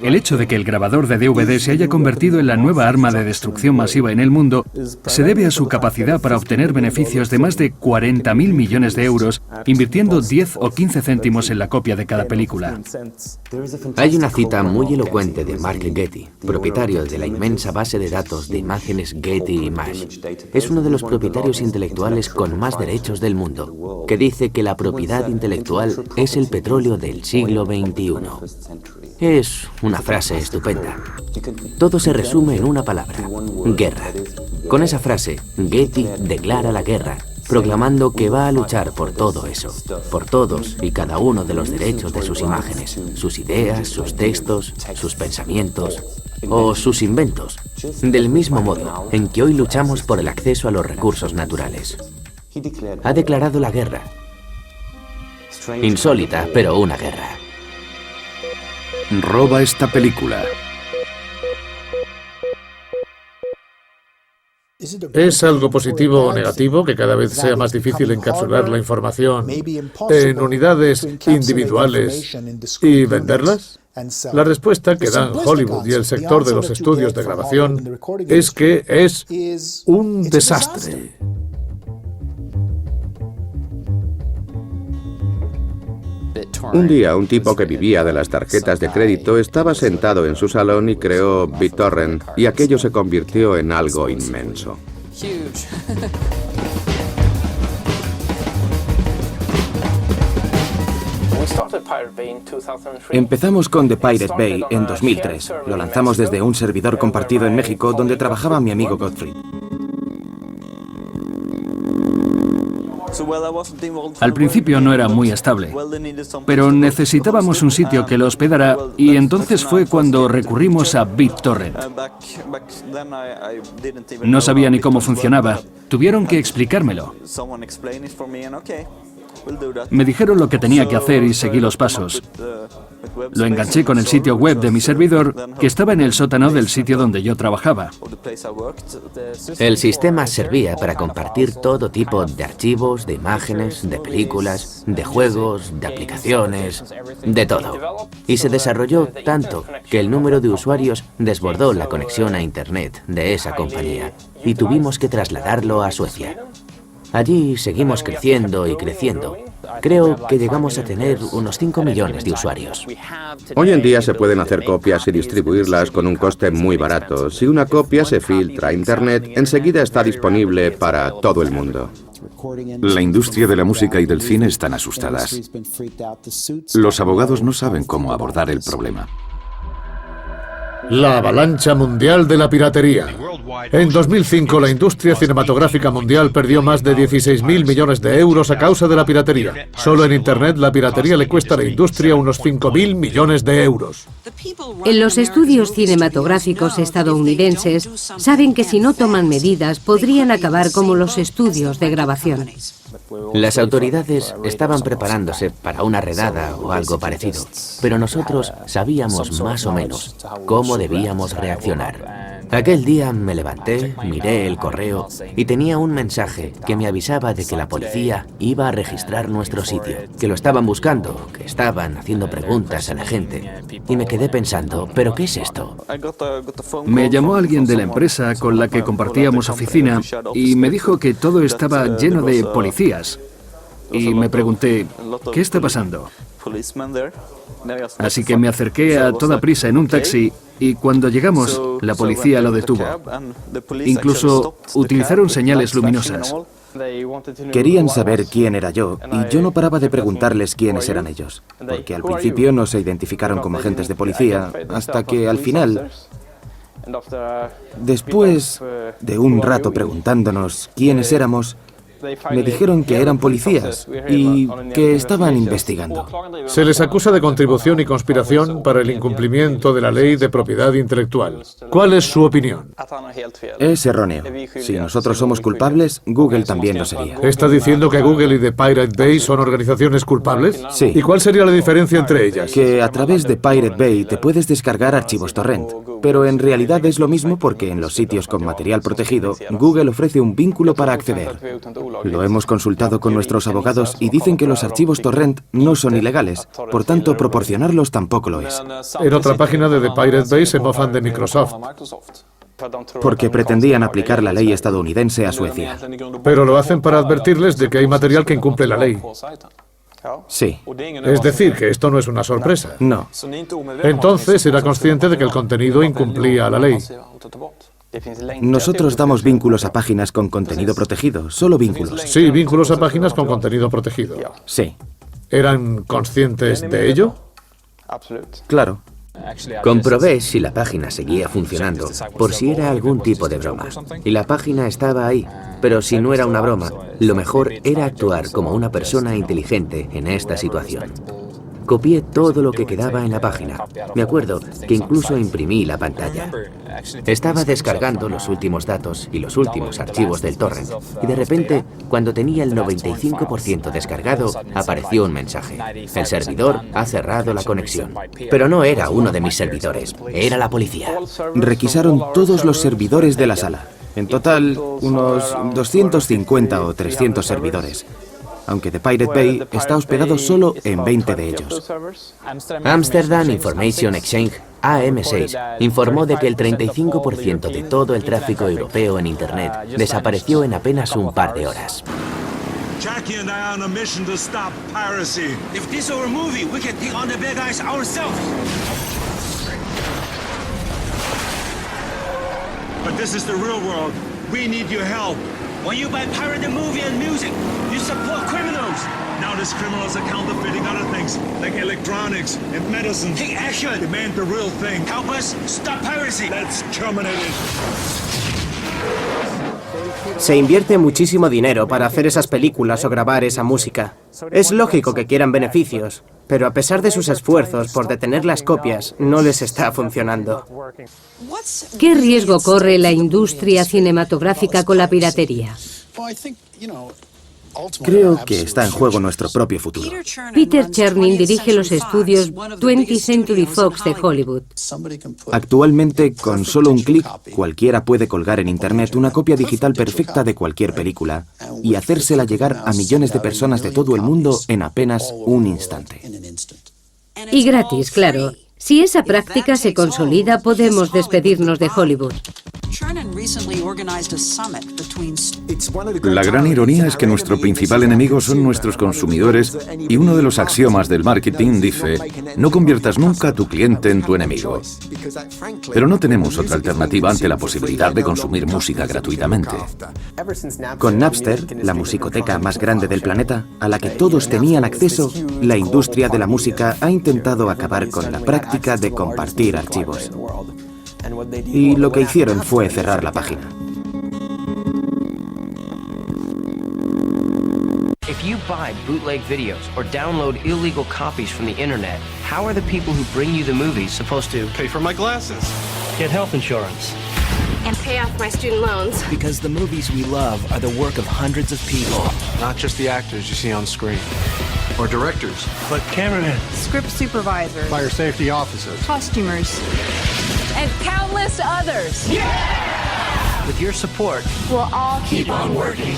El hecho de que el grabador de DVD se haya convertido en la nueva arma de destrucción masiva en el mundo se debe a su capacidad para obtener beneficios de más de 40.000 millones de euros, invirtiendo 10 o 15 céntimos en la copia de cada película. Hay una cita muy elocuente de Mark Getty, propietario de la inmensa base de datos de imágenes Getty Image. Es uno de los propietarios intelectuales con más derechos del mundo, que dice que la propiedad intelectual es el petróleo del siglo XXI. Es una frase estupenda. Todo se resume en una palabra: guerra. Con esa frase, Getty declara la guerra, proclamando que va a luchar por todo eso, por todos y cada uno de los derechos de sus imágenes, sus ideas, sus textos, sus pensamientos o sus inventos, del mismo modo en que hoy luchamos por el acceso a los recursos naturales. Ha declarado la guerra. Insólita, pero una guerra. Roba esta película. ¿Es algo positivo o negativo que cada vez sea más difícil encapsular la información en unidades individuales y venderlas? La respuesta que dan Hollywood y el sector de los estudios de grabación es que es un desastre. Un día, un tipo que vivía de las tarjetas de crédito estaba sentado en su salón y creó BitTorrent, y aquello se convirtió en algo inmenso. Empezamos con The Pirate Bay en 2003. Lo lanzamos desde un servidor compartido en México donde trabajaba mi amigo Godfrey. Al principio no era muy estable, pero necesitábamos un sitio que lo hospedara y entonces fue cuando recurrimos a BitTorrent. No sabía ni cómo funcionaba. Tuvieron que explicármelo. Me dijeron lo que tenía que hacer y seguí los pasos. Lo enganché con el sitio web de mi servidor, que estaba en el sótano del sitio donde yo trabajaba. El sistema servía para compartir todo tipo de archivos, de imágenes, de películas, de juegos, de aplicaciones, de todo. Y se desarrolló tanto que el número de usuarios desbordó la conexión a Internet de esa compañía y tuvimos que trasladarlo a Suecia. Allí seguimos creciendo y creciendo. Creo que llegamos a tener unos 5 millones de usuarios. Hoy en día se pueden hacer copias y distribuirlas con un coste muy barato. Si una copia se filtra a Internet, enseguida está disponible para todo el mundo. La industria de la música y del cine están asustadas. Los abogados no saben cómo abordar el problema. La avalancha mundial de la piratería. En 2005, la industria cinematográfica mundial perdió más de 16.000 millones de euros a causa de la piratería. Solo en Internet, la piratería le cuesta a la industria unos 5.000 millones de euros. En los estudios cinematográficos estadounidenses saben que si no toman medidas podrían acabar como los estudios de grabación. Las autoridades estaban preparándose para una redada o algo parecido, pero nosotros sabíamos más o menos cómo debíamos reaccionar. Aquel día me levanté, miré el correo y tenía un mensaje que me avisaba de que la policía iba a registrar nuestro sitio, que lo estaban buscando, que estaban haciendo preguntas a la gente. Y me quedé pensando, ¿pero qué es esto? Me llamó alguien de la empresa con la que compartíamos oficina y me dijo que todo estaba lleno de policías. Y me pregunté, ¿qué está pasando? Así que me acerqué a toda prisa en un taxi y cuando llegamos, la policía lo detuvo. Incluso utilizaron señales luminosas. Querían saber quién era yo y yo no paraba de preguntarles quiénes eran ellos, porque al principio no se identificaron como agentes de policía, hasta que al final, después de un rato preguntándonos quiénes éramos, me dijeron que eran policías y que estaban investigando. Se les acusa de contribución y conspiración para el incumplimiento de la ley de propiedad intelectual. ¿Cuál es su opinión? Es erróneo. Si nosotros somos culpables, Google también lo sería. ¿Está diciendo que Google y The Pirate Bay son organizaciones culpables? Sí. ¿Y cuál sería la diferencia entre ellas? Que a través de Pirate Bay te puedes descargar archivos torrent, pero en realidad es lo mismo porque en los sitios con material protegido, Google ofrece un vínculo para acceder. Lo hemos consultado con nuestros abogados y dicen que los archivos torrent no son ilegales, por tanto proporcionarlos tampoco lo es. En otra página de The Pirate Bay se mofan de Microsoft. Porque pretendían aplicar la ley estadounidense a Suecia. Pero lo hacen para advertirles de que hay material que incumple la ley. Sí. Es decir, que esto no es una sorpresa. No. Entonces era consciente de que el contenido incumplía la ley. Nosotros damos vínculos a páginas con contenido protegido, solo vínculos. Sí, vínculos a páginas con contenido protegido. Sí. ¿Eran conscientes de ello? Claro. Comprobé si la página seguía funcionando, por si era algún tipo de broma. Y la página estaba ahí. Pero si no era una broma, lo mejor era actuar como una persona inteligente en esta situación. Copié todo lo que quedaba en la página. Me acuerdo que incluso imprimí la pantalla. Estaba descargando los últimos datos y los últimos archivos del torrent, y de repente, cuando tenía el 95% descargado, apareció un mensaje. El servidor ha cerrado la conexión. Pero no era uno de mis servidores, era la policía. Requisaron todos los servidores de la sala. En total, unos 250 o 300 servidores. Aunque The Pirate Bay está hospedado solo en 20 de ellos. Amsterdam Information Exchange, AM6, informó de que el 35% de todo el tráfico europeo en Internet desapareció en apenas un par de horas. Jackie and I are on a mission to stop piracy. If this were a movie, we could take on the bad guys ourselves. But this is the real world. We need your help. When you buy pirated movie and music, you support criminals. Now these criminals are counterfeiting other things, like electronics and medicine. Take action. Demand the real thing. Help us stop piracy. Let's terminate it. Se invierte muchísimo dinero para hacer esas películas o grabar esa música. Es lógico que quieran beneficios, pero a pesar de sus esfuerzos por detener las copias, no les está funcionando. ¿Qué riesgo corre la industria cinematográfica con la piratería? Creo que está en juego nuestro propio futuro. Peter Chernin dirige los estudios 20th Century Fox de Hollywood. Actualmente, con solo un clic, cualquiera puede colgar en Internet una copia digital perfecta de cualquier película y hacérsela llegar a millones de personas de todo el mundo en apenas un instante. Y gratis, claro. Si esa práctica se consolida, podemos despedirnos de Hollywood. La gran ironía es que nuestro principal enemigo son nuestros consumidores y uno de los axiomas del marketing dice: no conviertas nunca a tu cliente en tu enemigo. Pero no tenemos otra alternativa ante la posibilidad de consumir música gratuitamente. Con Napster, la musicoteca más grande del planeta, a la que todos tenían acceso, la industria de la música ha intentado acabar con la práctica de compartir archivos. Y lo que hicieron fue cerrar la página. If you buy bootleg videos or download illegal copies from the internet, how are the people who bring you the movies supposed to pay for my glasses, get health insurance, and pay off my student loans? Because the movies we love are the work of hundreds of people. Not just the actors you see on screen. Or directors. But cameramen. Script supervisors. Fire safety officers. Costumers. And countless others. Yeah! With your support, we'll all keep on working.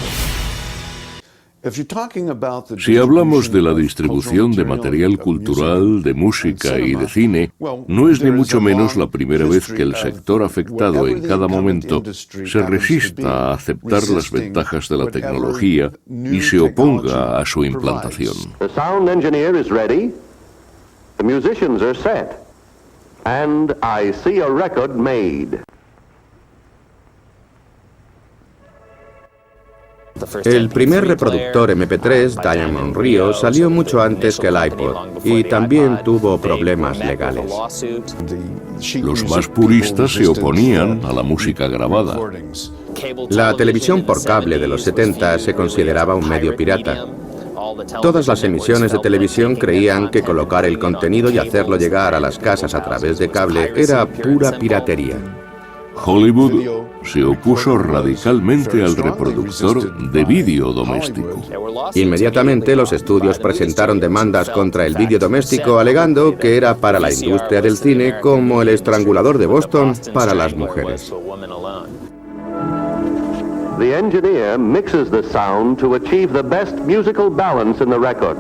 Si hablamos de la distribución de material cultural, de música y de cine, no es ni mucho menos la primera vez que el sector afectado en cada momento se resista a aceptar las ventajas de la tecnología y se oponga a su implantación. The sound engineer is ready. The musicians are set. And I see a record made. El primer reproductor MP3, Diamond Rio, salió mucho antes que el iPod y también tuvo problemas legales. Los más puristas se oponían a la música grabada. La televisión por cable de los 70 se consideraba un medio pirata. Todas las emisiones de televisión creían que colocar el contenido y hacerlo llegar a las casas a través de cable era pura piratería. Hollywood se opuso radicalmente al reproductor de vídeo doméstico. Inmediatamente los estudios presentaron demandas contra el vídeo doméstico alegando que era para la industria del cine como el estrangulador de Boston para las mujeres. the engineer mixes the sound to achieve the best musical balance in the record.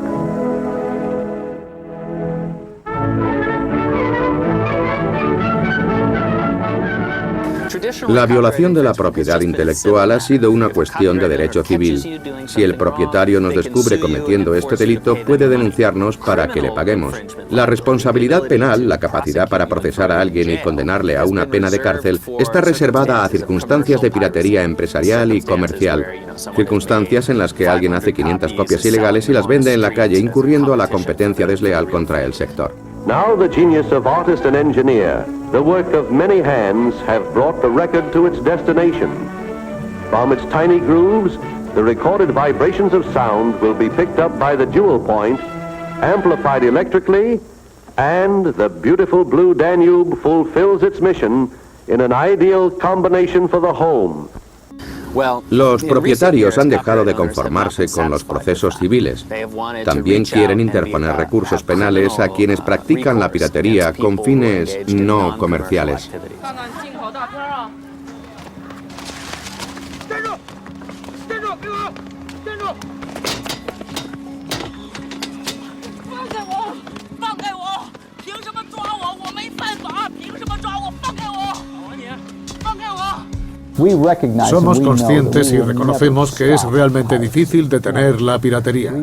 La violación de la propiedad intelectual ha sido una cuestión de derecho civil. Si el propietario nos descubre cometiendo este delito, puede denunciarnos para que le paguemos. La responsabilidad penal, la capacidad para procesar a alguien y condenarle a una pena de cárcel, está reservada a circunstancias de piratería empresarial y comercial. Circunstancias en las que alguien hace 500 copias ilegales y las vende en la calle, incurriendo a la competencia desleal contra el sector. Now the genius of artist and engineer, the work of many hands, have brought the record to its destination. From its tiny grooves, the recorded vibrations of sound will be picked up by the jewel point, amplified electrically, and the beautiful blue Danube fulfills its mission in an ideal combination for the home. Los propietarios han dejado de conformarse con los procesos civiles. También quieren interponer recursos penales a quienes practican la piratería con fines no comerciales. Somos conscientes y reconocemos que es realmente difícil detener la piratería.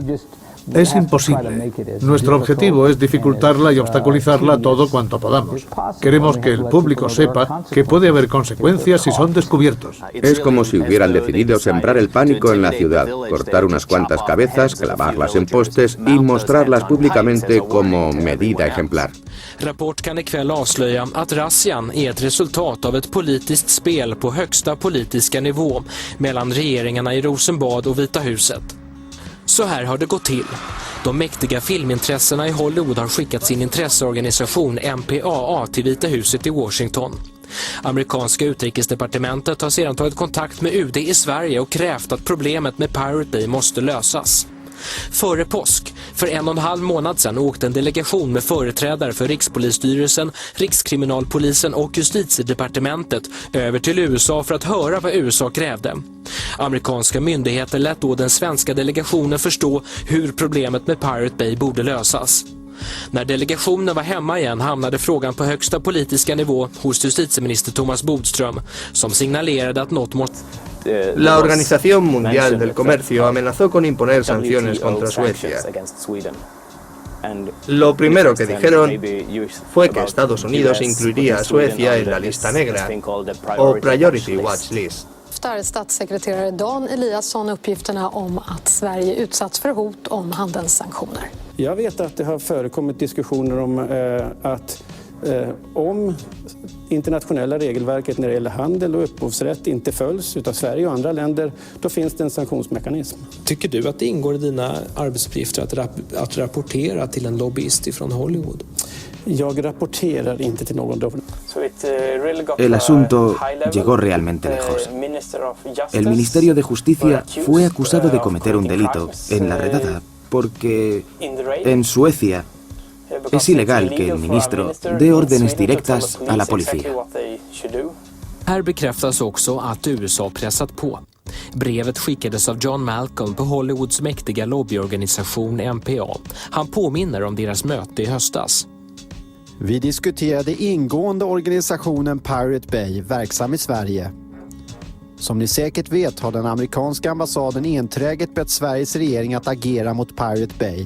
Es imposible. Nuestro objetivo es dificultarla y obstaculizarla todo cuanto podamos. Queremos que el público sepa que puede haber consecuencias si son descubiertos. Es como si hubieran decidido sembrar el pánico en la ciudad, cortar unas cuantas cabezas, clavarlas en postes y mostrarlas públicamente como medida ejemplar. Rapport kan ikväll avslöja att razzian är ett resultat av ett politiskt spel på högsta politiska nivå mellan regeringarna i Rosenbad och Vita huset. Så här har det gått till. De mäktiga filmintressena i Hollywood har skickat sin intresseorganisation MPAA till Vita huset i Washington. Amerikanska utrikesdepartementet har sedan tagit kontakt med UD i Sverige och krävt att problemet med Pirate Bay måste lösas. Före påsk, för 1,5 månad sedan, åkte en delegation med företrädare för Rikspolisstyrelsen, Rikskriminalpolisen och Justitiedepartementet över till USA för att höra vad USA krävde. Amerikanska myndigheter lät då den svenska delegationen förstå hur problemet med Pirate Bay borde lösas. När delegationen var hemma igen hamnade frågan på högsta politiska nivå hos justitieminister Thomas Bodström, som signalerade att något måste... La Organización Mundial del Comercio amenazó con imponer sanciones contra Suecia. Lo primero que dijeron fue que Estados Unidos incluiría a Suecia en la lista negra, o Priority Watch List. Statssekreterare Dan Eliasson uppgifterna om att Sverige utsatts för hot om handelssanktioner. Jag vet att det har förekommit diskussioner om att om internationella regelverket när det gäller handel och upphovsrätt inte följs utav Sverige och andra länder, då finns det en sanktionsmekanism. Tycker du att det ingår i dina arbetsuppgifter att rapportera till en lobbyist ifrån Hollywood? Jag rapporterar inte till någon lobbyist. El asunto llegó realmente lejos. El Ministerio de Justicia fue acusado de cometer un delito en la redada porque en Suecia es ilegal que el ministro dé órdenes directas a la policía. Här bekräftas också att USA pressat på. Brevet skickades av John Malcolm på Hollywoods mäktiga lobbyorganisation MPA. Han påminner om deras möte i höstas. Vi diskuterade ingående organisationen Pirate Bay, verksam i Sverige. Som ni säkert vet har den amerikanska ambassaden enträget bett Sveriges regering att agera mot Pirate Bay.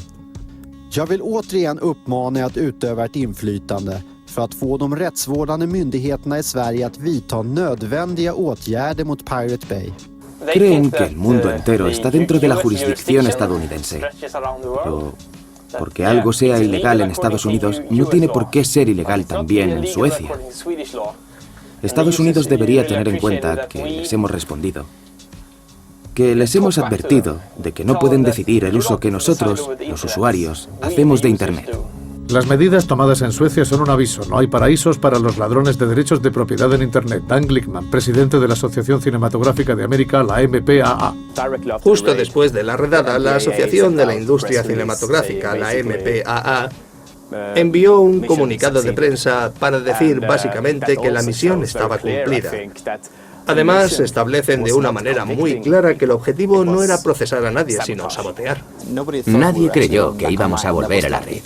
Jag vill återigen uppmana er att utöva ett inflytande för att få de rättsvårdande myndigheterna i Sverige att vidta nödvändiga åtgärder mot Pirate Bay. Creen que el mundo entero está dentro de la jurisdicción estadounidense. Pero porque algo sea ilegal en Estados Unidos, no tiene por qué ser ilegal también en Suecia. Estados Unidos debería tener en cuenta que les hemos respondido, que les hemos advertido de que no pueden decidir el uso que nosotros, los usuarios, hacemos de Internet. Las medidas tomadas en Suecia son un aviso. No hay paraísos para los ladrones de derechos de propiedad en Internet. Dan Glickman, presidente de la Asociación Cinematográfica de América, la MPAA. Justo después de la redada, la Asociación de la Industria Cinematográfica, la MPAA, envió un comunicado de prensa para decir básicamente que la misión estaba cumplida. Además, establecen de una manera muy clara que el objetivo no era procesar a nadie, sino sabotear. Nadie creyó que íbamos a volver a la red.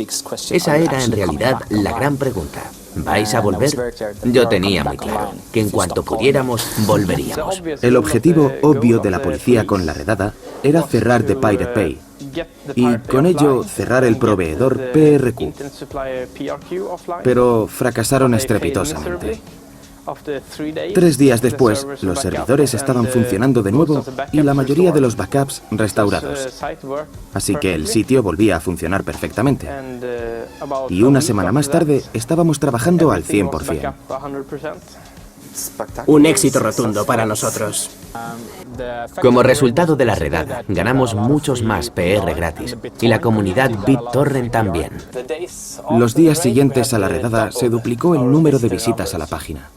Esa era en realidad la gran pregunta. ¿Vais a volver? Yo tenía muy claro que en cuanto pudiéramos, volveríamos. El objetivo obvio de la policía con la redada era cerrar The Pirate Bay y con ello cerrar el proveedor PRQ. Pero fracasaron estrepitosamente. 3 días después, los servidores estaban funcionando de nuevo y la mayoría de los backups restaurados. Así que el sitio volvía a funcionar perfectamente. Y una semana más tarde, estábamos trabajando al 100%. Un éxito rotundo para nosotros. Como resultado de la redada, ganamos muchos más PR gratis y la comunidad BitTorrent también. Los días siguientes a la redada se duplicó el número de visitas a la página.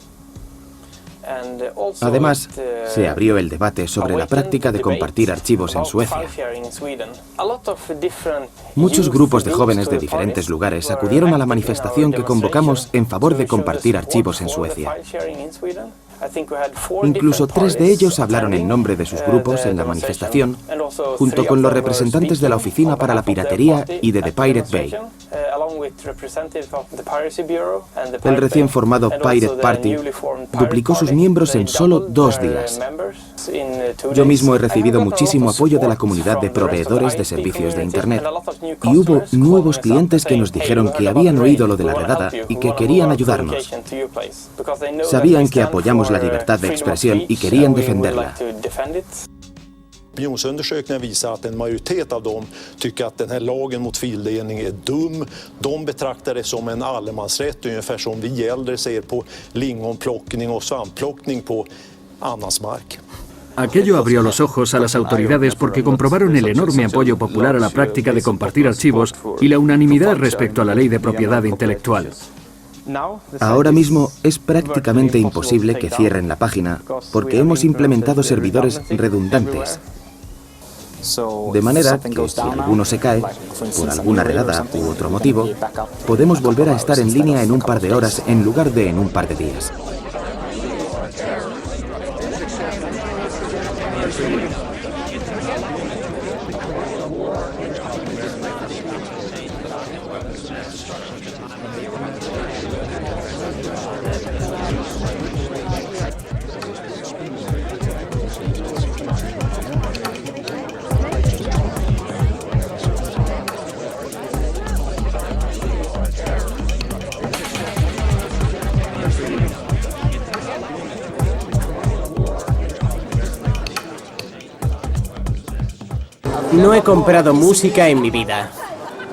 Además, se abrió el debate sobre la práctica de compartir archivos en Suecia. Muchos grupos de jóvenes de diferentes lugares acudieron a la manifestación que convocamos en favor de compartir archivos en Suecia. Incluso 3 de ellos hablaron en nombre de sus grupos en la manifestación, junto con los representantes de la Oficina para la Piratería y de The Pirate Bay. El recién formado Pirate Party duplicó sus miembros en solo 2 días. Yo mismo he recibido muchísimo apoyo de la comunidad de proveedores de servicios de Internet y hubo nuevos clientes que nos dijeron que habían oído lo de la redada y que querían ayudarnos. Sabían que apoyamos la libertad de expresión y querían defenderla. Opinionsundersökningar visar att en majoritet av dem tycker att den här lagen mot fildelning är dum. De betraktar det som en allemansrätt, ungefär som vi äldre ser på lingonplockning och svampplockning på annans mark. Aquello abrió los ojos a las autoridades porque comprobaron el enorme apoyo popular a la práctica de compartir archivos y la unanimidad respecto a la ley de propiedad intelectual. Ahora mismo es prácticamente imposible que cierren la página porque hemos implementado servidores redundantes. De manera que si alguno se cae, por alguna redada u otro motivo, podemos volver a estar en línea en un par de horas en lugar de en un par de días. No he comprado música en mi vida.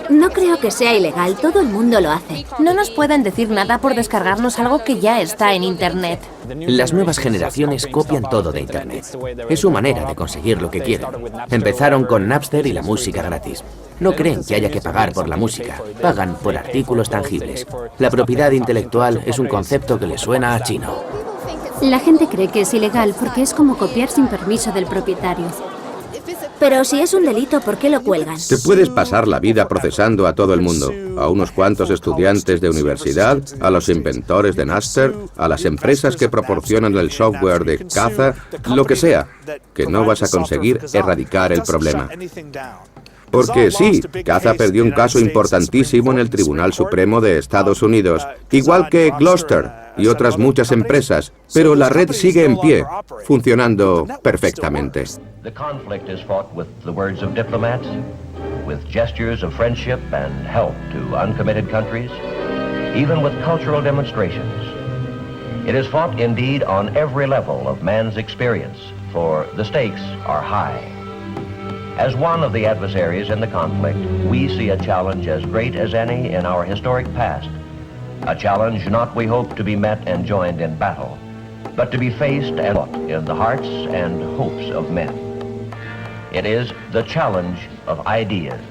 No creo que sea ilegal, todo el mundo lo hace. No nos pueden decir nada por descargarnos algo que ya está en Internet. Las nuevas generaciones copian todo de Internet. Es su manera de conseguir lo que quieren. Empezaron con Napster y la música gratis. No creen que haya que pagar por la música, pagan por artículos tangibles. La propiedad intelectual es un concepto que les suena a chino. La gente cree que es ilegal porque es como copiar sin permiso del propietario. Pero si es un delito, ¿por qué lo cuelgan? Te puedes pasar la vida procesando a todo el mundo, a unos cuantos estudiantes de universidad, a los inventores de Napster, a las empresas que proporcionan el software de caza, lo que sea, que no vas a conseguir erradicar el problema. Porque sí, Caza perdió un caso importantísimo en el Tribunal Supremo de Estados Unidos, igual que Gloucester y otras muchas empresas, pero la red sigue en pie, funcionando perfectamente. The conflict is fought with the words of diplomats, with gestures of friendship and help to uncommitted countries, even with cultural demonstrations. It is fought indeed on every level of man's experience, for the stakes are high. As one of the adversaries in the conflict, we see a challenge as great as any in our historic past. A challenge not, we hope, to be met and joined in battle, but to be faced and fought in the hearts and hopes of men. It is the challenge of ideas.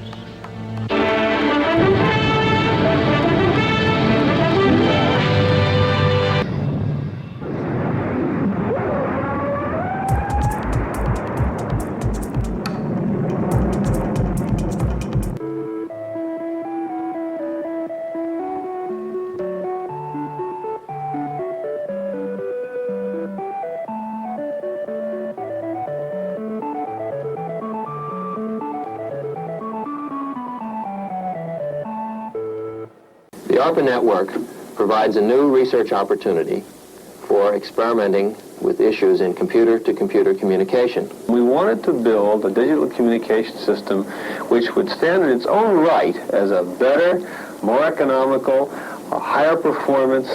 ARPA network provides a new research opportunity for experimenting with issues in computer-to-computer communication. We wanted to build a digital communication system which would stand in its own right as a better, more economical, a higher performance,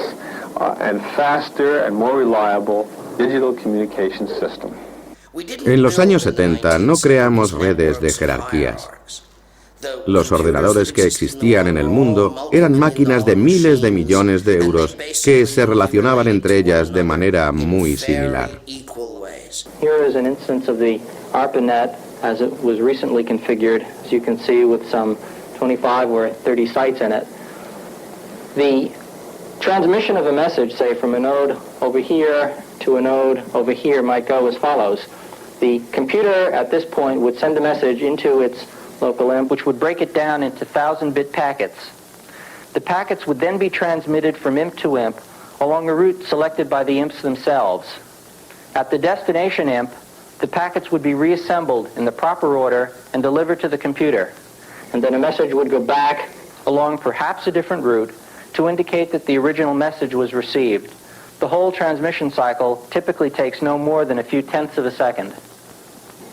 and faster and more reliable digital communication system. En los años 70 no creamos redes de jerarquías. Los ordenadores que existían en el mundo eran máquinas de miles de millones de euros que se relacionaban entre ellas de manera muy similar. Here is an instance of the ARPANET as it was recently configured, as you can see, with some 25 or 30 sites in it. The transmission of a message, say, from a node over here to a node over here might go as follows. The computer at this point would send a message into its local IMP, which would break it down into 1,000-bit packets. The packets would then be transmitted from IMP to IMP along a route selected by the IMPs themselves. At the destination IMP, the packets would be reassembled in the proper order and delivered to the computer. And then a message would go back along perhaps a different route to indicate that the original message was received. The whole transmission cycle typically takes no more than a few tenths of a second.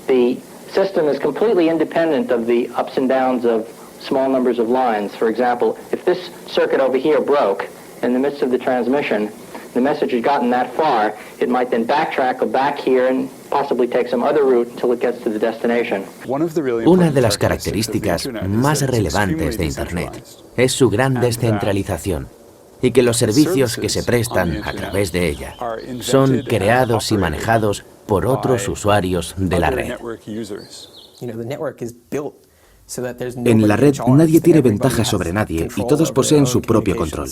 The system is completely independent of the ups and downs of small numbers of lines. For example, if this circuit over here broke in the midst of the transmission, the message had gotten that far, it might then backtrack, go back here, and possibly take some other route until it gets to the destination. Una de las características más relevantes de Internet es su gran descentralización y que los servicios que se prestan a través de ella son creados y manejados por otros usuarios de la red. En la red nadie tiene ventaja sobre nadie y todos poseen su propio control.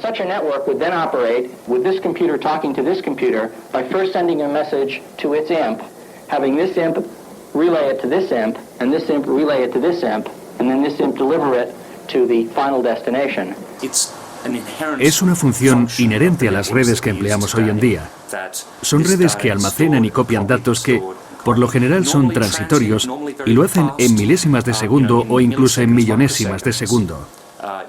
Such a network would then operate with this computer talking to this computer by first sending a message to its IMP, having this IMP relay it to this IMP, and this IMP relay it to this IMP, and then this IMP deliver it to the final destination. Es una función inherente a las redes que empleamos hoy en día. Son redes que almacenan y copian datos que, por lo general, son transitorios y lo hacen en milésimas de segundo o incluso en millonésimas de segundo.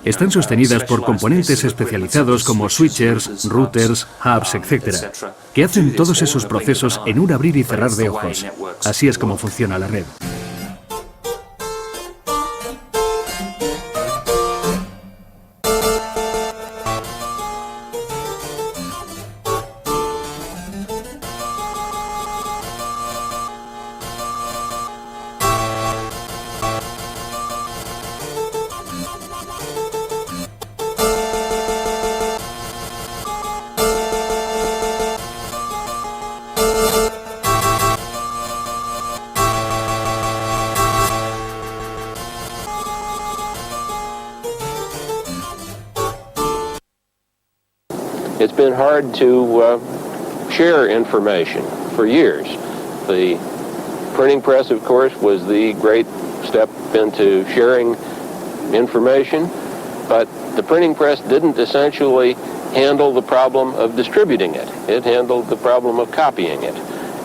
Están sostenidas por componentes especializados como switchers, routers, hubs, etc., que hacen todos esos procesos en un abrir y cerrar de ojos. Así es como funciona la red. It's been hard to share information for years. The printing press, of course, was the great step into sharing information, but the printing press didn't essentially handle the problem of distributing it. It handled the problem of copying it.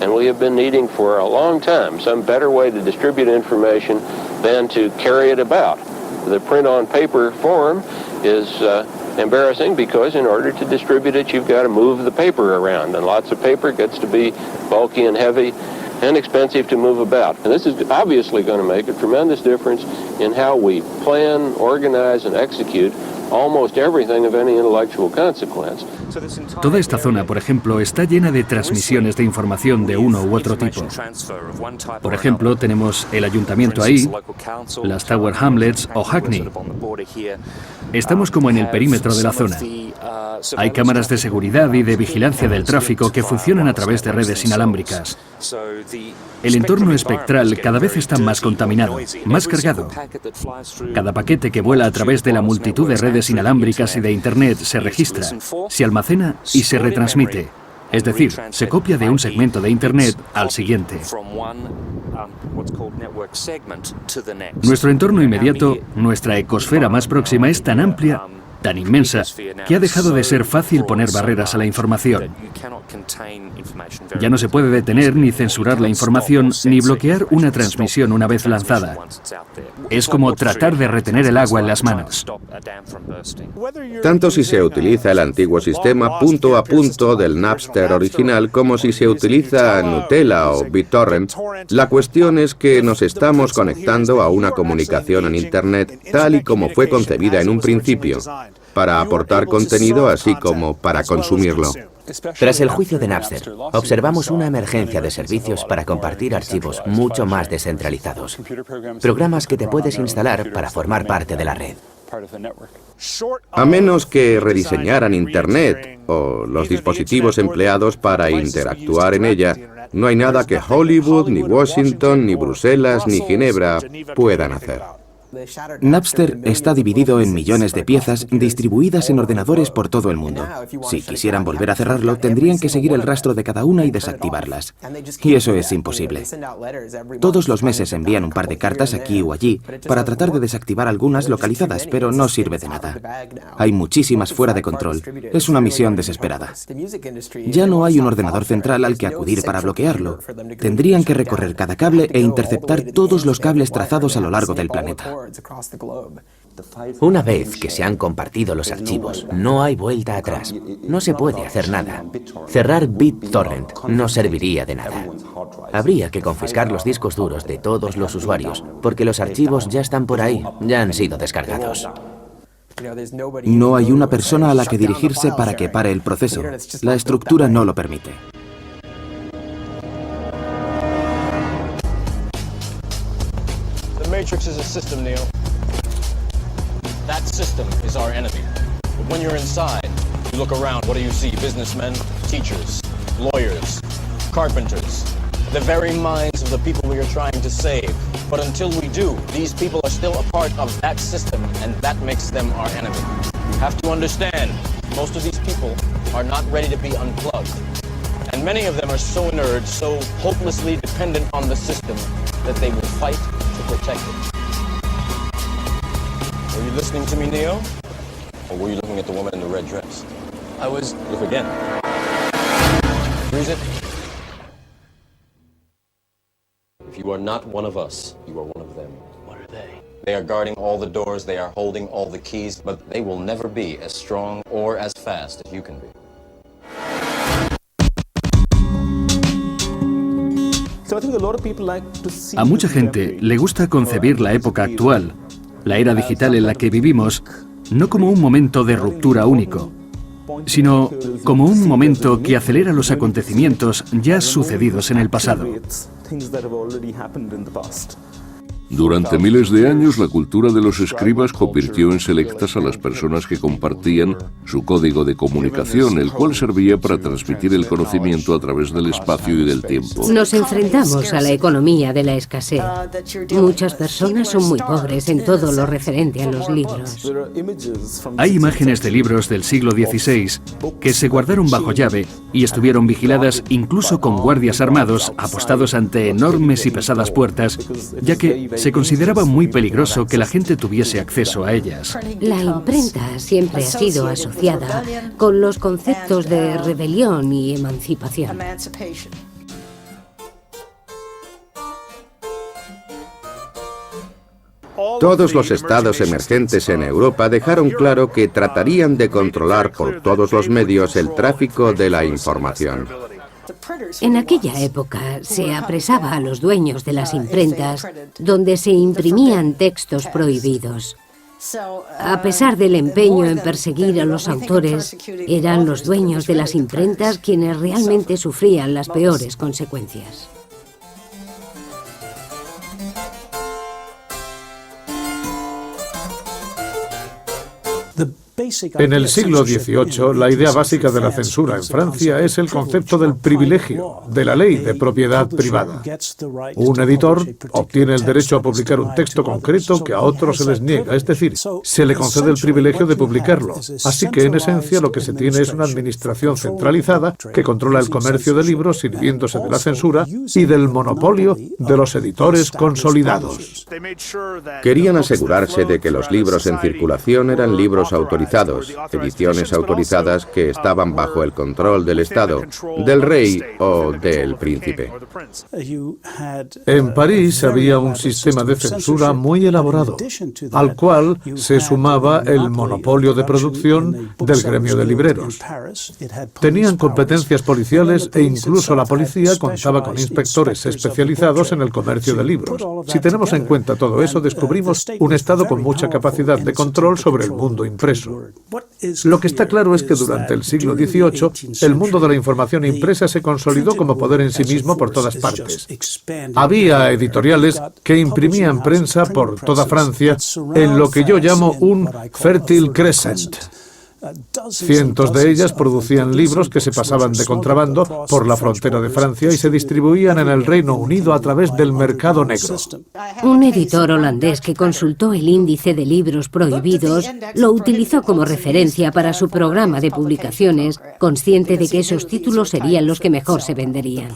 And we have been needing for a long time some better way to distribute information than to carry it about. The print on paper form is embarrassing because in order to distribute it, you've got to move the paper around, and lots of paper gets to be bulky and heavy and expensive to move about. And this is obviously going to make a tremendous difference in how we plan, organize, and execute almost everything of any intellectual consequence. Toda esta zona, por ejemplo, está llena de transmisiones de información de uno u otro tipo. Por ejemplo, tenemos el ayuntamiento ahí, las Tower Hamlets o Hackney. Estamos como en el perímetro de la zona. Hay cámaras de seguridad y de vigilancia del tráfico que funcionan a través de redes inalámbricas. El entorno espectral cada vez está más contaminado, más cargado. Cada paquete que vuela a través de la multitud de redes inalámbricas y de Internet se registra, se almacena y se retransmite. Es decir, se copia de un segmento de Internet al siguiente. Nuestro entorno inmediato, nuestra ecosfera más próxima, es tan amplia, tan inmensa, que ha dejado de ser fácil poner barreras a la información. Ya no se puede detener ni censurar la información ni bloquear una transmisión una vez lanzada. Es como tratar de retener el agua en las manos. Tanto si se utiliza el antiguo sistema punto a punto del Napster original como si se utiliza Gnutella o BitTorrent, la cuestión es que nos estamos conectando a una comunicación en Internet tal y como fue concebida en un principio, para aportar contenido así como para consumirlo. Tras el juicio de Napster, observamos una emergencia de servicios para compartir archivos mucho más descentralizados. Programas que te puedes instalar para formar parte de la red. A menos que rediseñaran Internet o los dispositivos empleados para interactuar en ella, no hay nada que Hollywood, ni Washington, ni Bruselas, ni Ginebra puedan hacer. Napster está dividido en millones de piezas distribuidas en ordenadores por todo el mundo. Si quisieran volver a cerrarlo, tendrían que seguir el rastro de cada una y desactivarlas. Y eso es imposible. Todos los meses envían un par de cartas aquí o allí para tratar de desactivar algunas localizadas, pero no sirve de nada. Hay muchísimas fuera de control. Es una misión desesperada. Ya no hay un ordenador central al que acudir para bloquearlo. Tendrían que recorrer cada cable e interceptar todos los cables trazados a lo largo del planeta. Una vez que se han compartido los archivos, no hay vuelta atrás. No se puede hacer nada. Cerrar BitTorrent no serviría de nada. Habría que confiscar los discos duros de todos los usuarios, porque los archivos ya están por ahí, ya han sido descargados. No hay una persona a la que dirigirse para que pare el proceso. La estructura no lo permite. The Matrix is a system, Neo. That system is our enemy. But when you're inside, you look around, what do you see? Businessmen, teachers, lawyers, carpenters, the very minds of the people we are trying to save. But until we do, these people are still a part of that system, and that makes them our enemy. You have to understand, most of these people are not ready to be unplugged. And many of them are so inert, so hopelessly dependent on the system, that they will fight to protect it. Were you listening to me, Neo? Or were you looking at the woman in the red dress? I was... Look again. Freeze it. If you are not one of us, you are one of them. What are they? They are guarding all the doors, they are holding all the keys, but they will never be as strong or as fast as you can be. A mucha gente le gusta concebir la época actual, la era digital en la que vivimos, no como un momento de ruptura único, sino como un momento que acelera los acontecimientos ya sucedidos en el pasado. Durante miles de años, la cultura de los escribas convirtió en selectas a las personas que compartían su código de comunicación, el cual servía para transmitir el conocimiento a través del espacio y del tiempo. Nos enfrentamos a la economía de la escasez. Muchas personas son muy pobres en todo lo referente a los libros. Hay imágenes de libros del siglo XVI que se guardaron bajo llave y estuvieron vigiladas incluso con guardias armados apostados ante enormes y pesadas puertas, ya que se consideraba muy peligroso que la gente tuviese acceso a ellas. La imprenta siempre ha sido asociada con los conceptos de rebelión y emancipación. Todos los estados emergentes en Europa dejaron claro que tratarían de controlar por todos los medios el tráfico de la información. En aquella época se apresaba a los dueños de las imprentas donde se imprimían textos prohibidos. A pesar del empeño en perseguir a los autores, eran los dueños de las imprentas quienes realmente sufrían las peores consecuencias. En el siglo XVIII, la idea básica de la censura en Francia es el concepto del privilegio, de la ley de propiedad privada. Un editor obtiene el derecho a publicar un texto concreto que a otros se les niega, es decir, se le concede el privilegio de publicarlo. Así que, en esencia, lo que se tiene es una administración centralizada que controla el comercio de libros sirviéndose de la censura y del monopolio de los editores consolidados. Querían asegurarse de que los libros en circulación eran libros autorizados autorizados, ediciones autorizadas que estaban bajo el control del Estado, del rey o del príncipe. En París había un sistema de censura muy elaborado, al cual se sumaba el monopolio de producción del gremio de libreros. Tenían competencias policiales e incluso la policía contaba con inspectores especializados en el comercio de libros. Si tenemos en cuenta todo eso, descubrimos un Estado con mucha capacidad de control sobre el mundo impreso. Lo que está claro es que durante el siglo XVIII, el mundo de la información impresa se consolidó como poder en sí mismo por todas partes. Había editoriales que imprimían prensa por toda Francia en lo que yo llamo un Fertile Crescent. Cientos de ellas producían libros que se pasaban de contrabando por la frontera de Francia y se distribuían en el Reino Unido a través del mercado negro. Un editor holandés que consultó el índice de libros prohibidos lo utilizó como referencia para su programa de publicaciones, consciente de que esos títulos serían los que mejor se venderían.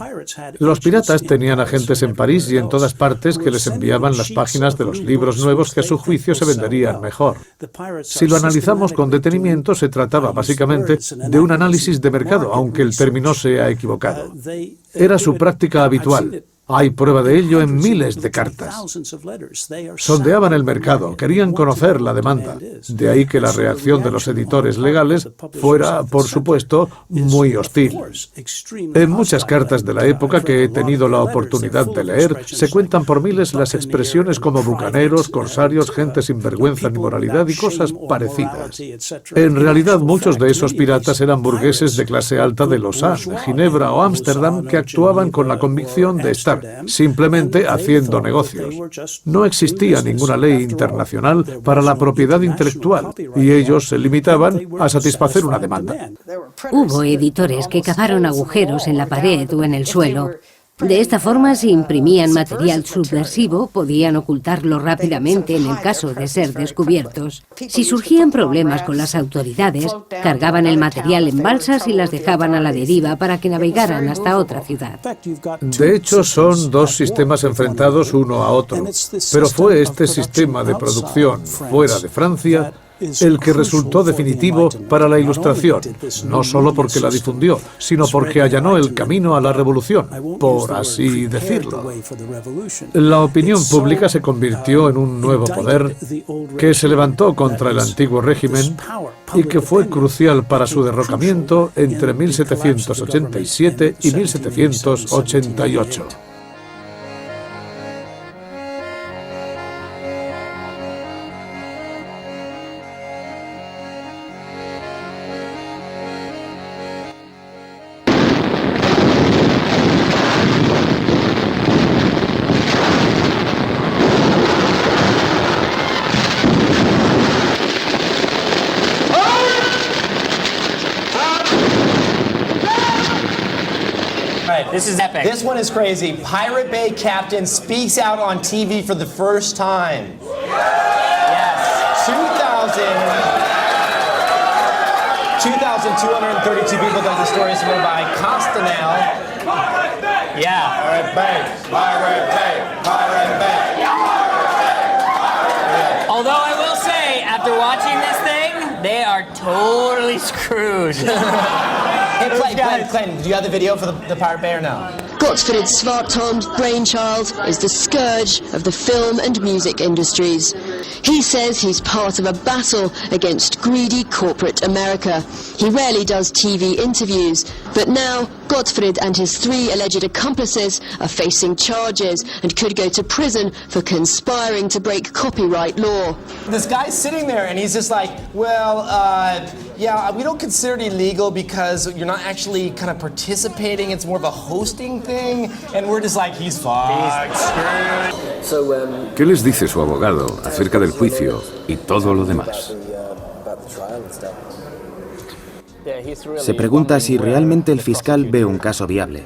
Los piratas tenían agentes en París y en todas partes que les enviaban las páginas de los libros nuevos que a su juicio se venderían mejor. Si lo analizamos con detenimiento, se trataba básicamente de un análisis de mercado, aunque el término sea equivocado. Era su práctica habitual. Hay prueba de ello en miles de cartas. Sondeaban el mercado, querían conocer la demanda. De ahí que la reacción de los editores legales fuera, por supuesto, muy hostil. En muchas cartas de la época que he tenido la oportunidad de leer, se cuentan por miles las expresiones como bucaneros, corsarios, gente sin vergüenza ni moralidad y cosas parecidas. En realidad, muchos de esos piratas eran burgueses de clase alta de Lausanne, Ginebra o Ámsterdam que actuaban con la convicción de estar simplemente haciendo negocios. No existía ninguna ley internacional para la propiedad intelectual y ellos se limitaban a satisfacer una demanda. Hubo editores que cavaron agujeros en la pared o en el suelo. De esta forma, si imprimían material subversivo, podían ocultarlo rápidamente en el caso de ser descubiertos. Si surgían problemas con las autoridades, cargaban el material en balsas y las dejaban a la deriva para que navegaran hasta otra ciudad. De hecho, son dos sistemas enfrentados uno a otro, pero fue este sistema de producción fuera de Francia el que resultó definitivo para la Ilustración, no solo porque la difundió, sino porque allanó el camino a la revolución, por así decirlo. La opinión pública se convirtió en un nuevo poder que se levantó contra el antiguo régimen y que fue crucial para su derrocamiento entre 1787 y 1788. This is epic. This one is crazy. Pirate Bay captain speaks out on TV for the first time. Yes. 2,232 people got the story submitted by Costanel. Yeah. Pirate Bay. Pirate Bay. Pirate Bay. Although I will say, after watching this thing, they are totally screwed. Hey, Clayton, do you have the video for the Pirate Bay or no? Gottfried Svartholm's brainchild is the scourge of the film and music industries. He says he's part of a battle against greedy corporate America. He rarely does TV interviews, but now Gottfried and his 3 alleged accomplices are facing charges and could go to prison for conspiring to break copyright law. This guy's sitting there and he's just like, well, yeah, we don't consider it illegal because you're not actually kind of participating. It's more of a hosting thing. And we're just like, he's fucked. ¿Qué les dice su abogado acerca del juicio y todo lo demás? Se pregunta si realmente el fiscal ve un caso viable.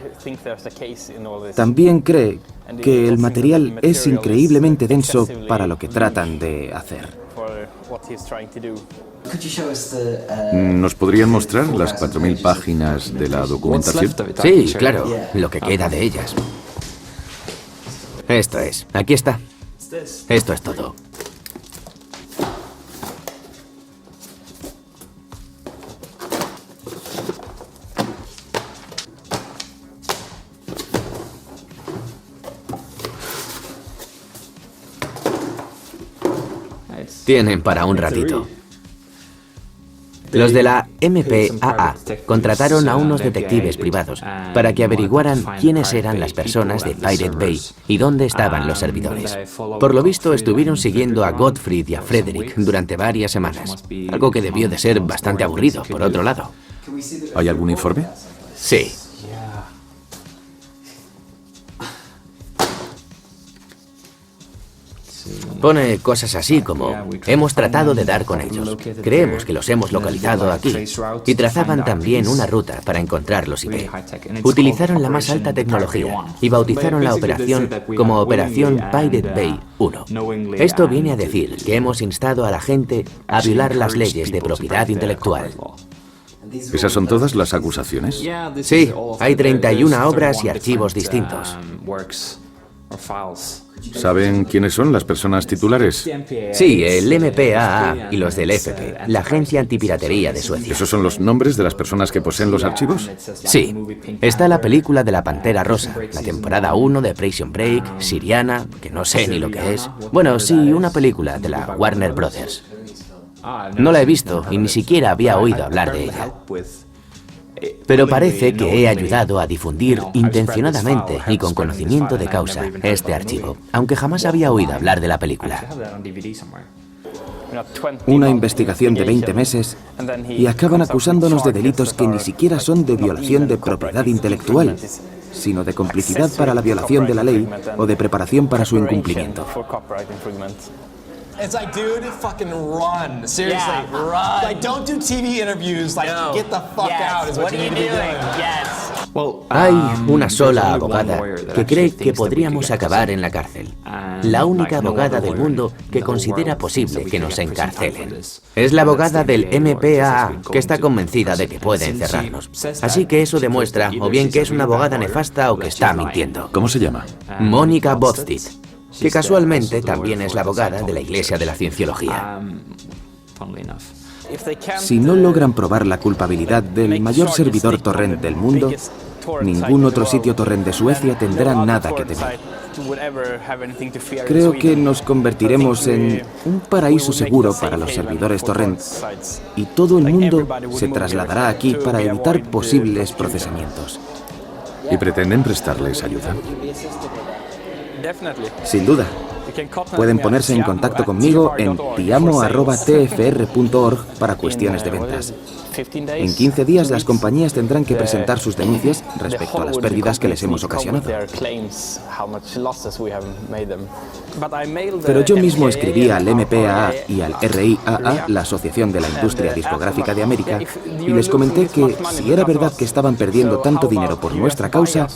También cree que el material es increíblemente denso para lo que tratan de hacer. ¿Nos podrían mostrar las 4.000 páginas de la documentación? Sí, claro, lo que queda de ellas. Esto es, aquí está. Esto es todo. Tienen para un ratito. Los de la MPAA contrataron a unos detectives privados para que averiguaran quiénes eran las personas de Pirate Bay y dónde estaban los servidores. Por lo visto, estuvieron siguiendo a Gottfried y a Frederick durante varias semanas, algo que debió de ser bastante aburrido, por otro lado. ¿Hay algún informe? Sí. Pone cosas así como: hemos tratado de dar con ellos, creemos que los hemos localizado aquí, y trazaban también una ruta para encontrar los IP. Utilizaron la más alta tecnología y bautizaron la operación como Operación Pirate Bay 1. Esto viene a decir que hemos instado a la gente a violar las leyes de propiedad intelectual. ¿Esas son todas las acusaciones? Sí, hay 31 obras y archivos distintos. ¿Saben quiénes son las personas titulares? Sí, el MPAA y los del FP, la Agencia Antipiratería de Suecia. ¿Esos son los nombres de las personas que poseen los archivos? Sí. Está la película de la Pantera Rosa, la temporada 1 de Prison Break, Siriana, que no sé ni lo que es. Bueno, sí, una película de la Warner Brothers. No la he visto y ni siquiera había oído hablar de ella. Pero parece que he ayudado a difundir intencionadamente y con conocimiento de causa este archivo, aunque jamás había oído hablar de la película. Una investigación de 20 meses y acaban acusándonos de delitos que ni siquiera son de violación de propiedad intelectual, sino de complicidad para la violación de la ley o de preparación para su incumplimiento. It's like, dude, fucking run. Seriously, run. Like, don't do TV interviews. Like, get the fuck out is what you need to be doing. Hay una sola abogada que cree que podríamos acabar en la cárcel. La única abogada del mundo que considera posible que nos encarcelen. Es la abogada del MPAA, que está convencida de que puede encerrarnos. Así que eso demuestra o bien que es una abogada nefasta o que está mintiendo. ¿Cómo se llama? Mónica Bostic, que casualmente también es la abogada de la Iglesia de la Cienciología. Si no logran probar la culpabilidad del mayor servidor torrent del mundo, ningún otro sitio torrent de Suecia tendrá nada que temer. Creo que nos convertiremos en un paraíso seguro para los servidores torrent y todo el mundo se trasladará aquí para evitar posibles procesamientos. ¿Y pretenden prestarles ayuda? Sin duda. Pueden ponerse en contacto conmigo en tiamo@tfr.org para cuestiones de ventas. En 15 días las compañías tendrán que presentar sus denuncias respecto a las pérdidas que les hemos ocasionado. Pero yo mismo escribí al MPAA y al RIAA, la Asociación de la Industria Discográfica de América, y les comenté que si era verdad que estaban perdiendo tanto dinero por nuestra causa,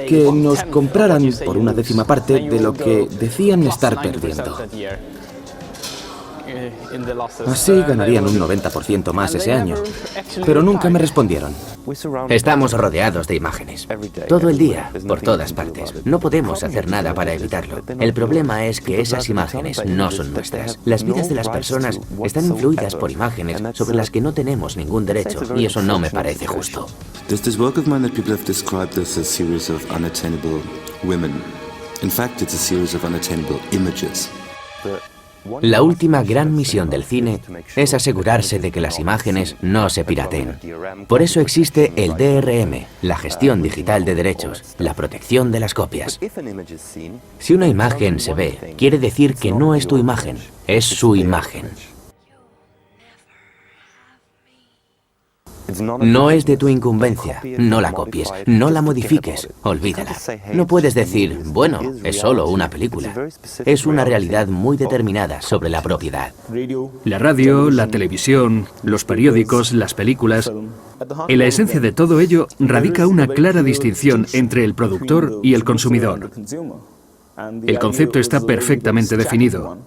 que nos compraran por una décima parte de lo que decían estar perdiendo. Así ganarían un 90% más ese año. Pero nunca me respondieron. Estamos rodeados de imágenes. Todo el día, por todas partes. No podemos hacer nada para evitarlo. El problema es que esas imágenes no son nuestras. Las vidas de las personas están influidas por imágenes sobre las que no tenemos ningún derecho, y eso no me parece justo. There's this work of mine that people have described as a series of unattainable women. In fact, it's a series of unattainable images. La última gran misión del cine es asegurarse de que las imágenes no se pirateen. Por eso existe el DRM, la gestión digital de derechos, la protección de las copias. Si una imagen se ve, quiere decir que no es tu imagen, es su imagen. No es de tu incumbencia, no la copies, no la modifiques, olvídala. No puedes decir, bueno, es solo una película. Es una realidad muy determinada sobre la propiedad. La radio, la televisión, los periódicos, las películas. En la esencia de todo ello radica una clara distinción entre el productor y el consumidor. El concepto está perfectamente definido.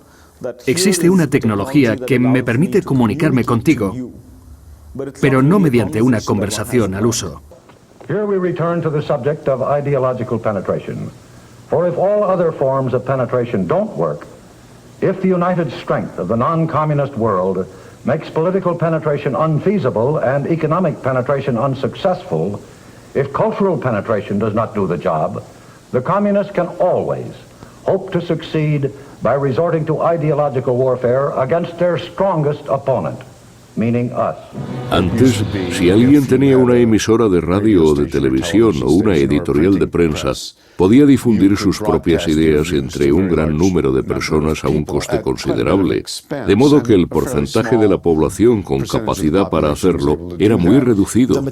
Existe una tecnología que me permite comunicarme contigo, pero no mediante una conversación al uso. Here we return to the subject of ideological penetration. For if all other forms of penetration don't work, if the united strength of the non-communist world makes political penetration unfeasible and economic penetration unsuccessful, if cultural penetration does not do the job, the communists can always hope to succeed by resorting to ideological warfare against their strongest opponent, meaning us. Antes, si alguien tenía una emisora de radio o de televisión o una editorial de prensa, podía difundir sus propias ideas entre un gran número de personas a un coste considerable, de modo que el porcentaje de la población con capacidad para hacerlo era muy reducido.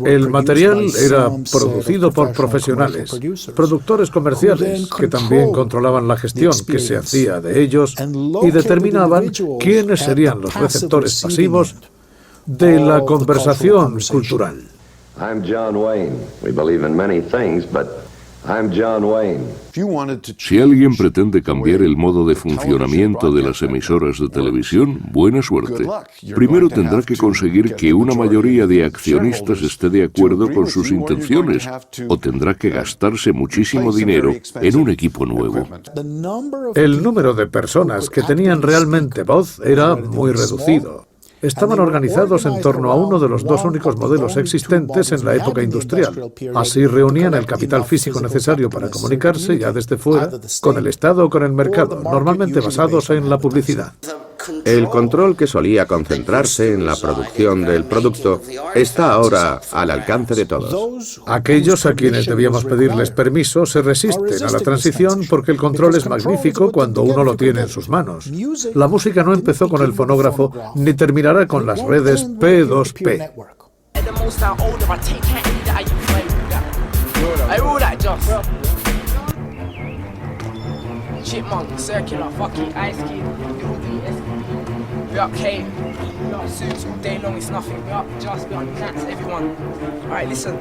El material era producido por profesionales, productores comerciales, que también controlaban la gestión que se hacía de ellos y determinaban quiénes serían los receptores pasivos de la conversación cultural. I'm John Wayne. We believe in many things, but I'm John Wayne. Si alguien pretende cambiar el modo de funcionamiento de las emisoras de televisión, buena suerte. Primero tendrá que conseguir que una mayoría de accionistas esté de acuerdo con sus intenciones, o tendrá que gastarse muchísimo dinero en un equipo nuevo. El número de personas que tenían realmente voz era muy reducido. Estaban organizados en torno a uno de los dos únicos modelos existentes en la época industrial. Así reunían el capital físico necesario para comunicarse ya desde fuera, con el Estado o con el mercado, normalmente basados en la publicidad. El control que solía concentrarse en la producción del producto está ahora al alcance de todos. Aquellos a quienes debíamos pedirles permiso se resisten a la transición porque el control es magnífico cuando uno lo tiene en sus manos. La música no empezó con el fonógrafo ni terminará con las redes P2P. Chipmunk, circular, fucky, ice kid, little D, we up K, we up suits all day long, it's nothing, we up just, we up cats, everyone. Alright, listen.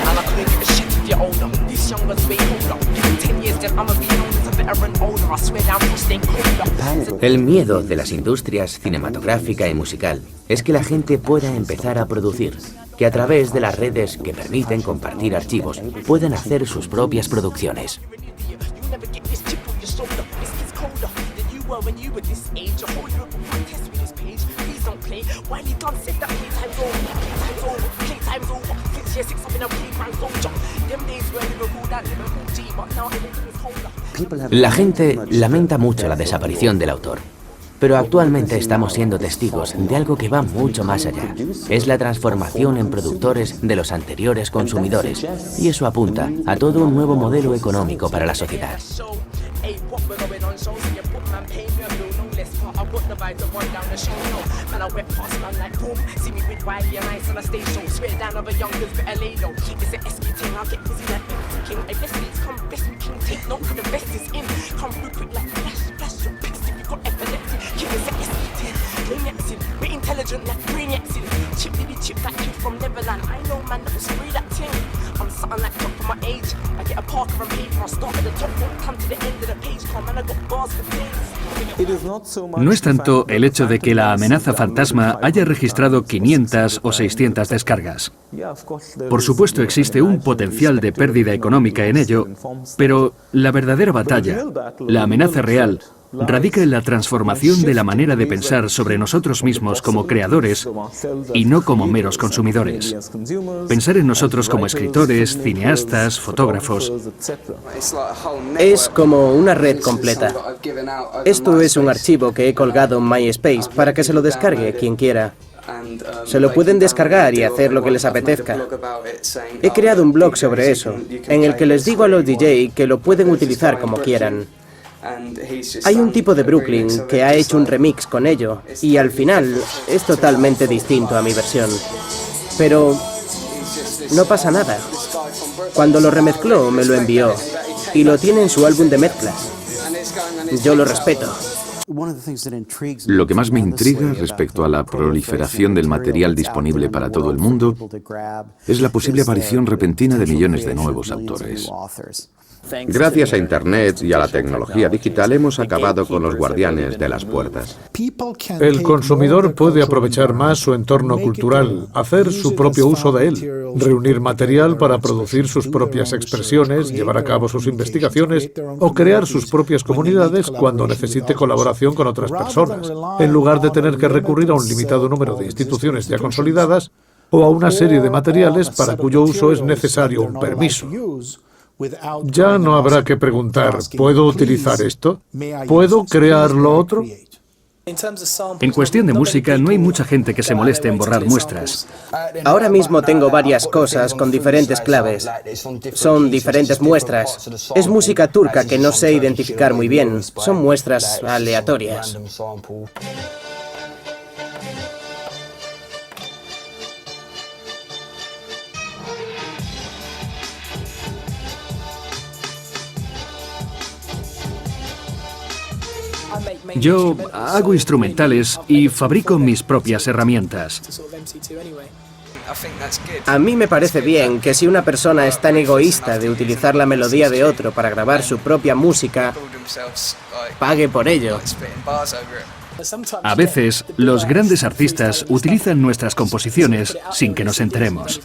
And I couldn't give a shit if you're older, this young one's way older. Give it 10 years, then I'ma be known as a veteran older, I swear down, I'm staying colder. El miedo de las industrias cinematográfica y musical es que la gente pueda empezar a producir, que a través de las redes que permiten compartir archivos puedan hacer sus propias producciones. La gente lamenta mucho la desaparición del autor. Pero actualmente estamos siendo testigos de algo que va mucho más allá. Es la transformación en productores de los anteriores consumidores. Y eso apunta a todo un nuevo modelo económico para la sociedad. No es tanto el hecho de que la amenaza fantasma haya registrado 500 o 600 descargas. Por supuesto existe un potencial de pérdida económica en ello, pero la verdadera batalla, la amenaza real, radica en la transformación de la manera de pensar sobre nosotros mismos como creadores y no como meros consumidores. Pensar en nosotros como escritores, cineastas, fotógrafos. Es como una red completa. Esto es un archivo que he colgado en MySpace para que se lo descargue quien quiera. Se lo pueden descargar y hacer lo que les apetezca. He creado un blog sobre eso, en el que les digo a los DJ que lo pueden utilizar como quieran. Hay un tipo de Brooklyn que ha hecho un remix con ello, y al final es totalmente distinto a mi versión. Pero no pasa nada. Cuando lo remezcló, me lo envió, y lo tiene en su álbum de mezclas. Yo lo respeto. Lo que más me intriga respecto a la proliferación del material disponible para todo el mundo es la posible aparición repentina de millones de nuevos autores. Gracias a Internet y a la tecnología digital hemos acabado con los guardianes de las puertas. El consumidor puede aprovechar más su entorno cultural, hacer su propio uso de él, reunir material para producir sus propias expresiones, llevar a cabo sus investigaciones o crear sus propias comunidades cuando necesite colaboración con otras personas, en lugar de tener que recurrir a un limitado número de instituciones ya consolidadas o a una serie de materiales para cuyo uso es necesario un permiso. Ya no habrá que preguntar, ¿puedo utilizar esto? ¿Puedo crear lo otro? En cuestión de música, no hay mucha gente que se moleste en borrar muestras. Ahora mismo tengo varias cosas con diferentes claves. Son diferentes muestras. Es música turca que no sé identificar muy bien. Son muestras aleatorias. Yo hago instrumentales y fabrico mis propias herramientas. A mí me parece bien que si una persona es tan egoísta de utilizar la melodía de otro para grabar su propia música, pague por ello. A veces, los grandes artistas utilizan nuestras composiciones sin que nos enteremos.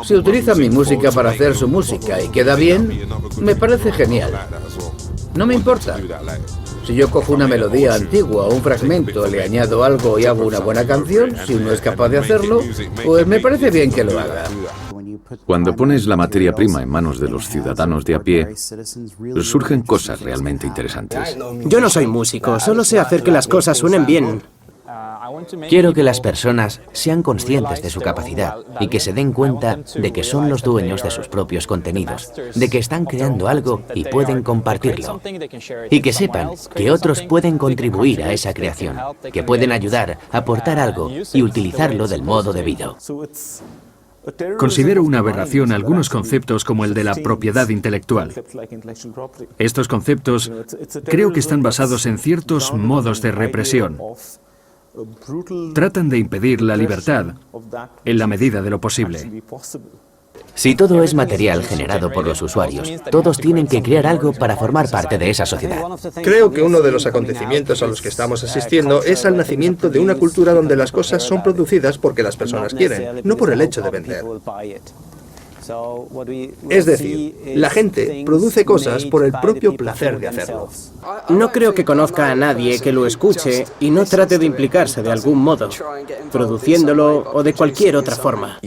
Si utilizan mi música para hacer su música y queda bien, me parece genial. No me importa. Si yo cojo una melodía antigua o un fragmento, le añado algo y hago una buena canción, si uno es capaz de hacerlo, pues me parece bien que lo haga. Cuando pones la materia prima en manos de los ciudadanos de a pie, surgen cosas realmente interesantes. Yo no soy músico, solo sé hacer que las cosas suenen bien. Quiero que las personas sean conscientes de su capacidad y que se den cuenta de que son los dueños de sus propios contenidos, de que están creando algo y pueden compartirlo. Y que sepan que otros pueden contribuir a esa creación, que pueden ayudar, aportar algo y utilizarlo del modo debido. Considero una aberración algunos conceptos como el de la propiedad intelectual. Estos conceptos creo que están basados en ciertos modos de represión. Tratan de impedir la libertad en la medida de lo posible. Si todo es material generado por los usuarios, todos tienen que crear algo para formar parte de esa sociedad. Creo que uno de los acontecimientos a los que estamos asistiendo es al nacimiento de una cultura donde las cosas son producidas porque las personas quieren, no por el hecho de vender. Es decir, la gente produce cosas por el propio placer de hacerlo. No creo que conozca a nadie que lo escuche y no trate de implicarse de algún modo, produciéndolo o de cualquier otra forma.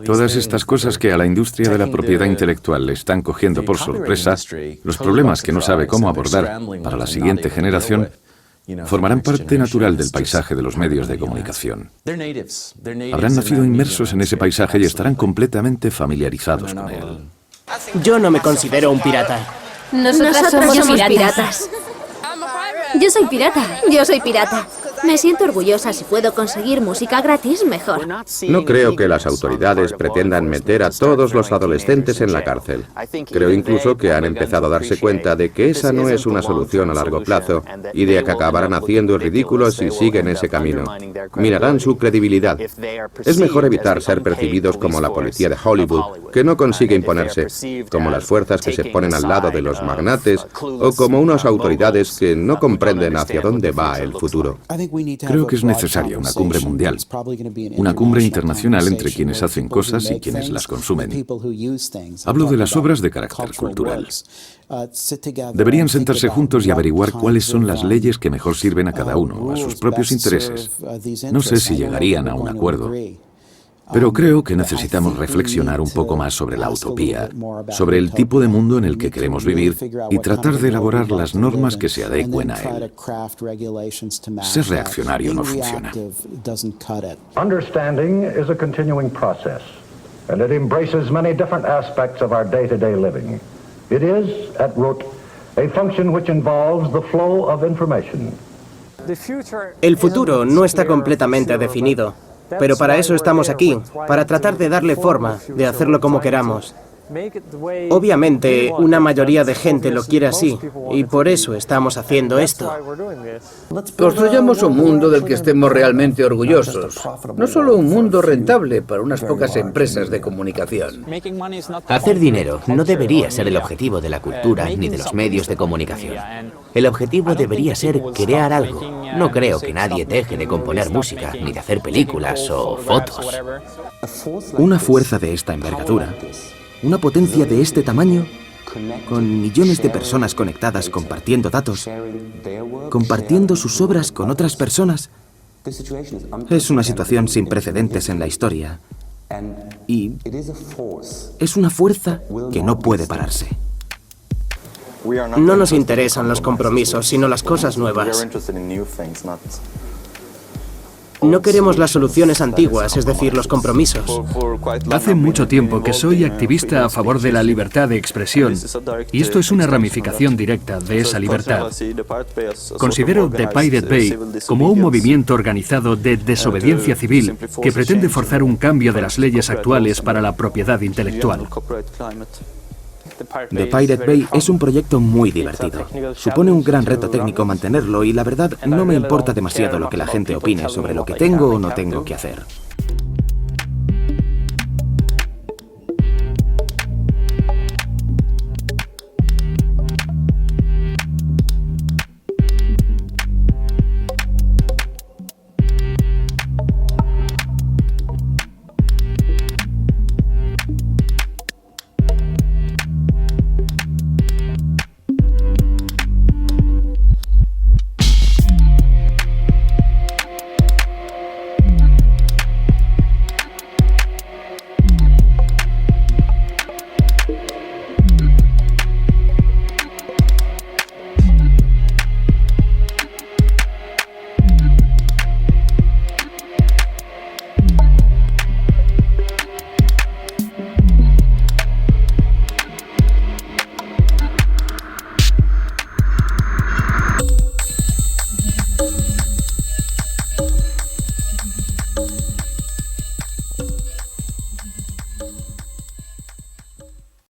Todas estas cosas que a la industria de la propiedad intelectual le están cogiendo por sorpresa, los problemas que no sabe cómo abordar para la siguiente generación, formarán parte natural del paisaje de los medios de comunicación. Habrán nacido inmersos en ese paisaje y estarán completamente familiarizados con él. Yo no me considero un pirata. Nosotras somos piratas. Yo soy pirata. Yo soy pirata. Me siento orgullosa. Si puedo conseguir música gratis, mejor. No creo que las autoridades pretendan meter a todos los adolescentes en la cárcel. Creo incluso que han empezado a darse cuenta de que esa no es una solución a largo plazo y de que acabarán haciendo el ridículo si siguen ese camino. Minarán su credibilidad. Es mejor evitar ser percibidos como la policía de Hollywood, que no consigue imponerse, como las fuerzas que se ponen al lado de los magnates o como unas autoridades que no comprenden hacia dónde va el futuro. Creo que es necesaria una cumbre mundial, una cumbre internacional entre quienes hacen cosas y quienes las consumen. Hablo de las obras de carácter cultural. Deberían sentarse juntos y averiguar cuáles son las leyes que mejor sirven a cada uno, a sus propios intereses. No sé si llegarían a un acuerdo, pero creo que necesitamos reflexionar un poco más sobre la utopía, sobre el tipo de mundo en el que queremos vivir y tratar de elaborar las normas que se adecuen a él. Ser reaccionario no funciona. Understanding is a continuing process, and it embraces many different aspects of our day-to-day living. It is, at root, a function which involves the flow of information. El futuro no está completamente definido. Pero para eso estamos aquí, para tratar de darle forma, de hacerlo como queramos. Obviamente, una mayoría de gente lo quiere así, y por eso estamos haciendo esto. Construyamos un mundo del que estemos realmente orgullosos, no solo un mundo rentable para unas pocas empresas de comunicación. Hacer dinero no debería ser el objetivo de la cultura ni de los medios de comunicación. El objetivo debería ser crear algo. No creo que nadie deje de componer música, ni de hacer películas o fotos. Una fuerza de esta envergadura, una potencia de este tamaño, con millones de personas conectadas compartiendo datos, compartiendo sus obras con otras personas, es una situación sin precedentes en la historia Y es una fuerza que no puede pararse. No nos interesan los compromisos, sino las cosas nuevas. No queremos las soluciones antiguas, es decir, los compromisos. Hace mucho tiempo que soy activista a favor de la libertad de expresión, y esto es una ramificación directa de esa libertad. Considero The Pirate Bay como un movimiento organizado de desobediencia civil que pretende forzar un cambio de las leyes actuales para la propiedad intelectual. The Pirate Bay es un proyecto muy divertido. Supone un gran reto técnico mantenerlo y la verdad no me importa demasiado lo que la gente opine sobre lo que tengo o no tengo que hacer.